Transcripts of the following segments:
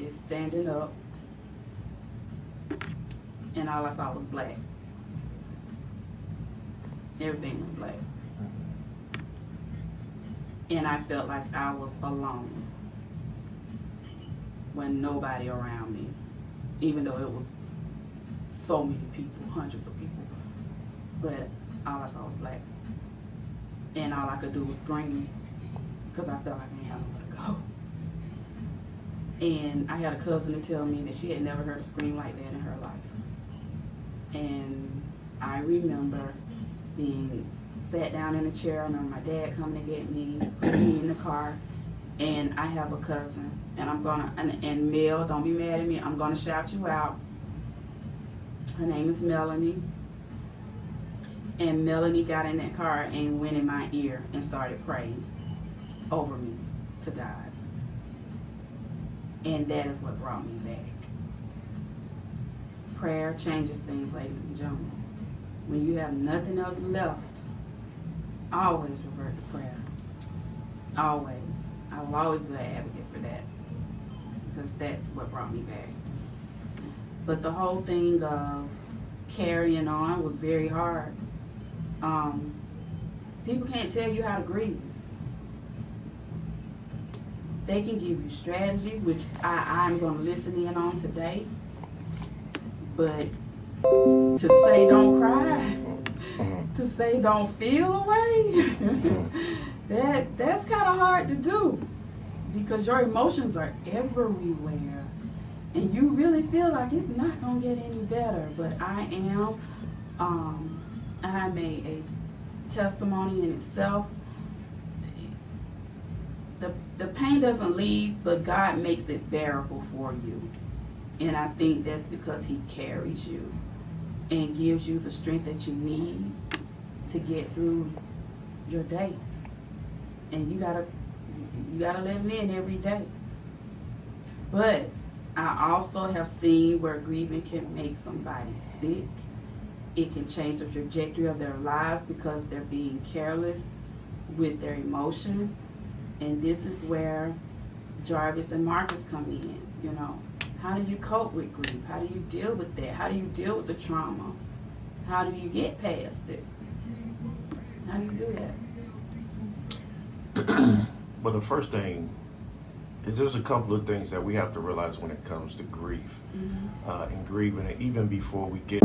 is standing up, and all I saw was black. Everything was black. And I felt like I was alone when nobody around me, even though it was so many people, hundreds of people. But all I saw was black. And all I could do was scream because I felt like I didn't have nowhere to go. And I had a cousin to tell me that she had never heard a scream like that in her life. And I remember being sat down in a chair. I remember my dad coming to get me, put me in the car. And I have a cousin, and I'm gonna, and Mel, don't be mad at me, I'm gonna shout you out. Her name is Melanie. And Melanie got in that car and went in my ear and started praying over me to God. And that is what brought me back. Prayer changes things, ladies and gentlemen. When you have nothing else left, always revert to prayer. Always. I will always be an advocate for that, because that's what brought me back. But the whole thing of carrying on was very hard. People can't tell you how to grieve. They can give you strategies, which I'm going to listen in on today. But to say don't cry, to say don't feel away, that's kind of hard to do, because your emotions are everywhere. And you really feel like it's not going to get any better. But I'm a testimony in itself. The pain doesn't leave, but God makes it bearable for you. And I think that's because He carries you and gives you the strength that you need to get through your day. And you gotta let Him in every day. But I also have seen where grieving can make somebody sick. It can change the trajectory of their lives because they're being careless with their emotions. And this is where Jarvis and Marcus come in, you know. How do you cope with grief? How do you deal with that? How do you deal with the trauma? How do you get past it? How do you do that? Well, the first thing is there's a couple of things that we have to realize when it comes to grief. And grieving, and even before we get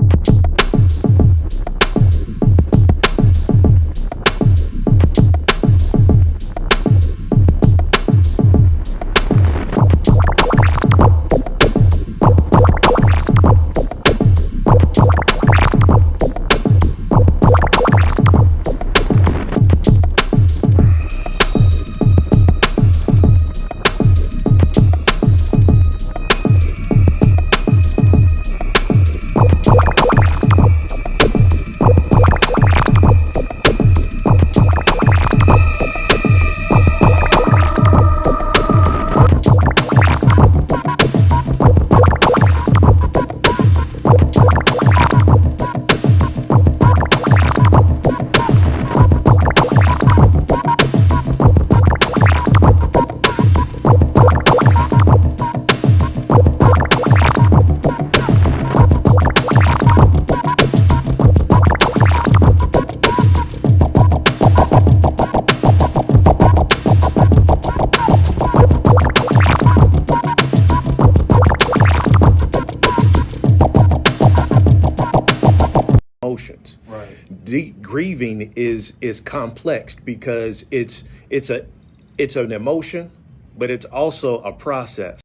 emotions. Right. Grieving is complex because it's an emotion, but it's also a process.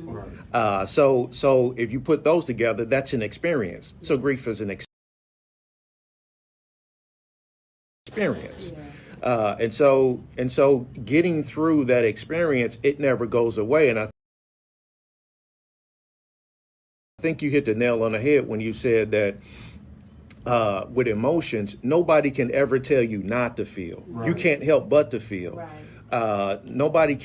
Right. So if you put those together, that's an experience. So grief is an experience. Yeah. And so getting through that experience, it never goes away. And I think you hit the nail on the head when you said that with emotions, nobody can ever tell you not to feel. Right. You can't help but to feel. Right. Nobody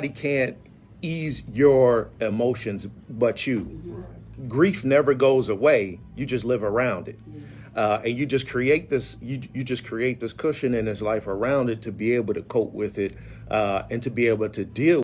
can't ease your emotions but you. Right. Grief never goes away. You just live around it. And you just create this cushion in this life around it to be able to cope with it and to be able to deal